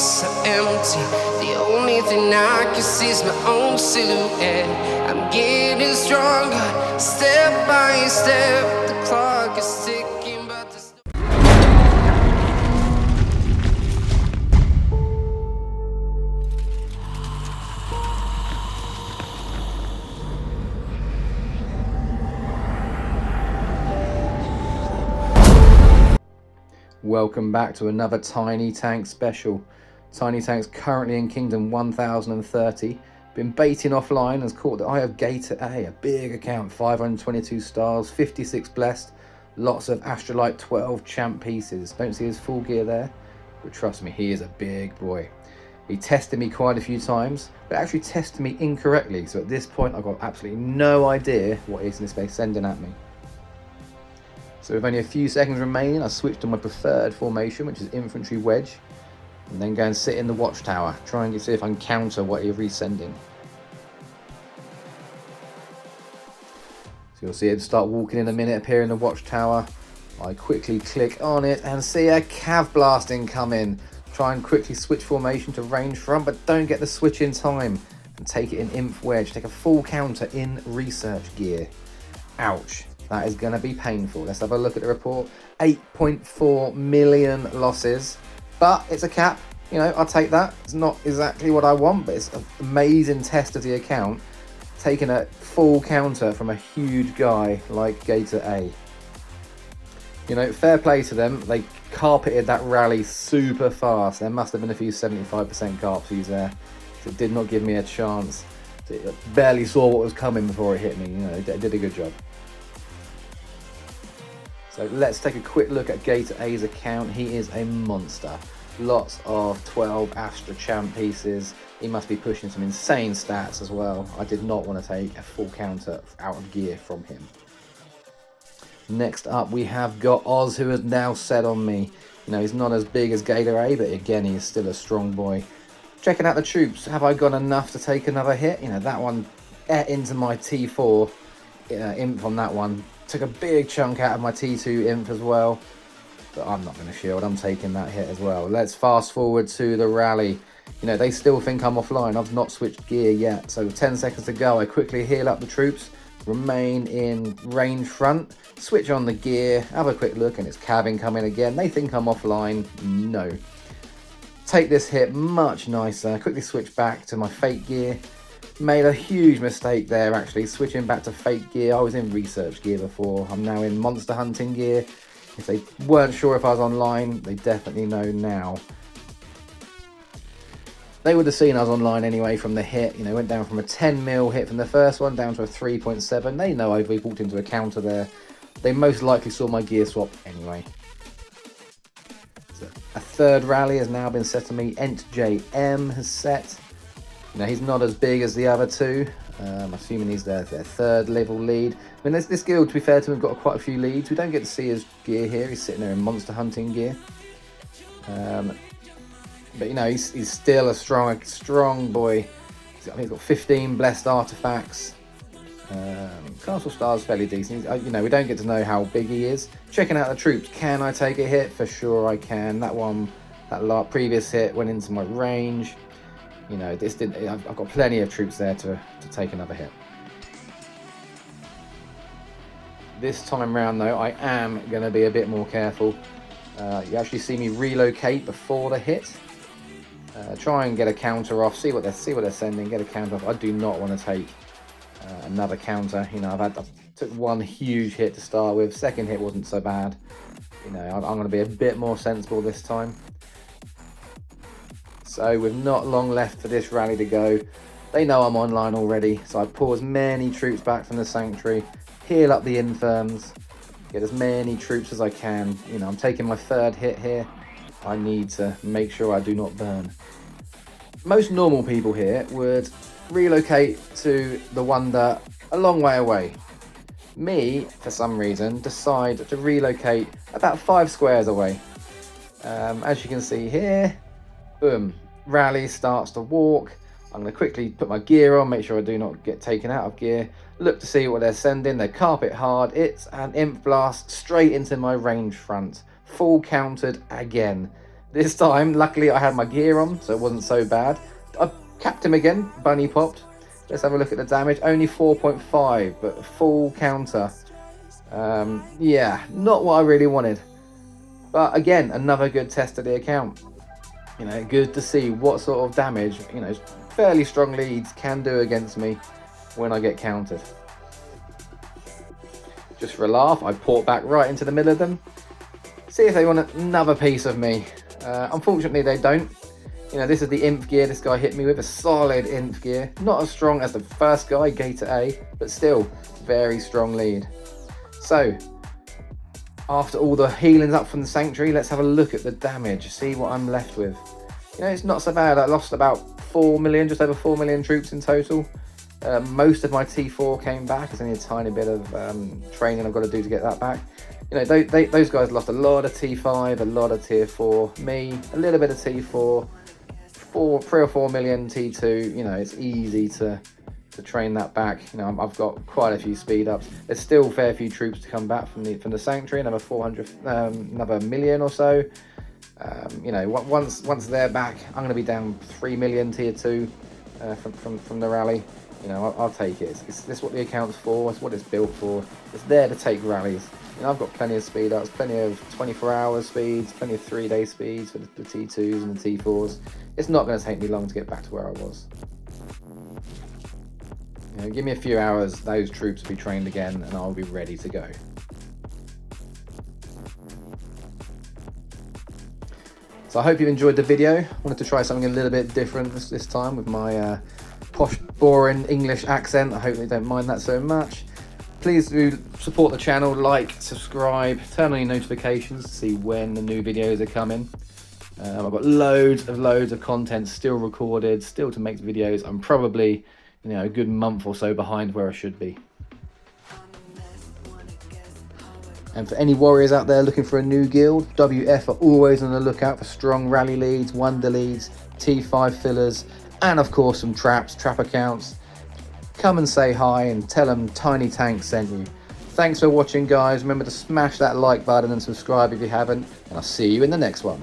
so empty. The only thing I can see is my own silhouette. I'm getting stronger, step by step. The clock is ticking, but the Welcome back to another Tiny Tank special. Tiny Tank's currently in Kingdom 1030. Been baiting offline, has caught the eye of K1030, a big account, 522 stars, 56 blessed, lots of Astrolite 12 champ pieces. Don't see his full gear there, but trust me, he is a big boy. He tested me quite a few times, but actually tested me incorrectly. So at this point, I've got absolutely no idea what he's in this space sending at me. So with only a few seconds remaining, I switched to my preferred formation, which is infantry wedge, and then go and sit in the watchtower, try and see if I can counter what he's resending. So you'll see him start walking in a minute, appear in the watchtower. I quickly click on it and see a cav blasting come in. Try and quickly switch formation to range front, but don't get the switch in time, and take it in inf wedge, take a full counter in research gear. Ouch. That is going to be painful. Let's have a look at the report. 8.4 million losses, but it's a cap. You know, I'll take that. It's not exactly what I want, but it's an amazing test of the account. Taking a full counter from a huge guy like K1030. You know, fair play to them. They carpeted that rally super fast. There must have been a few 75% carpsies there. So it did not give me a chance. It barely saw what was coming before it hit me. You know, it did a good job. So let's take a quick look at K1030's account. He is a monster. Lots of 12 Astra champ pieces. He must be pushing some insane stats as well. I did not want to take a full counter out of gear from him. Next up, we have got Oz, who has now set on me. You know, he's not as big as K1030, but again, he is still a strong boy. Checking out the troops. Have I got enough to take another hit? You know, that one ate into my T4 imp on that one. Took a big chunk out of my T2 imp as well, but I'm not going to shield. I'm taking that hit as well. Let's fast forward to the rally. You know, they still think I'm offline. I've not switched gear yet, so 10 seconds to go. I quickly heal up the troops, remain in range front, switch on the gear, have a quick look, and it's Cav coming again. They think I'm offline. No. Take this hit much nicer. Quickly switch back to my fake gear. Made a huge mistake there, actually, switching back to fake gear. I was in research gear before. I'm now in monster hunting gear. If they weren't sure if I was online, they definitely know now. They would have seen I was online anyway from the hit. You know, went down from a 10 mil hit from the first one down to a 3.7. They know I've walked into a counter there. They most likely saw my gear swap anyway. So a third rally has now been set to me. Ent JM has set. Now, he's not as big as the other two. I'm assuming he's their third level lead. I mean, this guild, to be fair to him, got quite a few leads. We don't get to see his gear here. He's sitting there in monster hunting gear. But, you know, he's still a strong boy. I think he's got 15 blessed artifacts. Castle Star's fairly decent. You know, we don't get to know how big he is. Checking out the troops. Can I take a hit? For sure I can. That previous hit went into my range. You know, this didn't. I've got plenty of troops there to take another hit. This time round, though, I am going to be a bit more careful. You actually see me relocate before the hit. Try and get a counter off. See what they're sending. Get a counter off. I do not want to take another counter. You know, I took one huge hit to start with. Second hit wasn't so bad. You know, I'm going to be a bit more sensible this time. So with not long left for this rally to go, they know I'm online already, so I pull as many troops back from the sanctuary, heal up the infirms, get as many troops as I can. You know, I'm taking my third hit here. I need to make sure I do not burn. Most normal people here would relocate to the Wonder a long way away. Me, for some reason, decide to relocate about 5 squares away. As you can see here, boom. Rally starts to walk. I'm going to quickly put my gear on, make sure I do not get taken out of gear. Look to see what they're sending. They carpet hard. It's an imp blast straight into my range front. Full countered again. This time, luckily, I had my gear on, so it wasn't so bad. I capped him again, bunny popped. Let's have a look at the damage. Only 4.5, but full counter. Yeah, not what I really wanted. But again, another good test of the account. You know, good to see what sort of damage, you know, fairly strong leads can do against me when I get countered. Just for a laugh, I port back right into the middle of them. See if they want another piece of me. Unfortunately, they don't. You know, this is the inf gear this guy hit me with, a solid inf gear. Not as strong as the first guy, Gator A, but still very strong lead. So, after all the healings up from the Sanctuary, let's have a look at the damage, see what I'm left with. You know, it's not so bad. I lost about 4 million, just over 4 million troops in total. Most of my T4 came back. There's only a tiny bit of training I've got to do to get that back. You know, those guys lost a lot of T5, a lot of Tier 4. Me, a little bit of T4, 3 or 4 million T2. You know, it's easy to train that back. You know, I've got quite a few speed ups. There's still a fair few troops to come back from the Sanctuary, another 400, another million or so. You know, once they're back, I'm going to be down 3 million Tier 2 from the rally. You know, I'll take it. This is what the account's for. It's what it's built for. It's there to take rallies. You know, I've got plenty of speed ups, plenty of 24-hour speeds, plenty of 3-day speeds for the T2s and the T4s. It's not going to take me long to get back to where I was. You know, give me a few hours, those troops will be trained again, and I'll be ready to go. So I hope you enjoyed the video. I wanted to try something a little bit different this time with my posh, boring English accent. I hope they don't mind that so much. Please do support the channel, like, subscribe, turn on your notifications to see when the new videos are coming. I've got loads of content still recorded, still to make videos. I'm probably, you know, a good month or so behind where I should be. And for any warriors out there looking for a new guild, WF are always on the lookout for strong rally leads, wonder leads, T5 fillers, and of course some trap accounts. Come and say hi and tell them Tiny Tank sent you. Thanks for watching, guys. Remember to smash that like button and subscribe if you haven't, and I'll see you in the next one.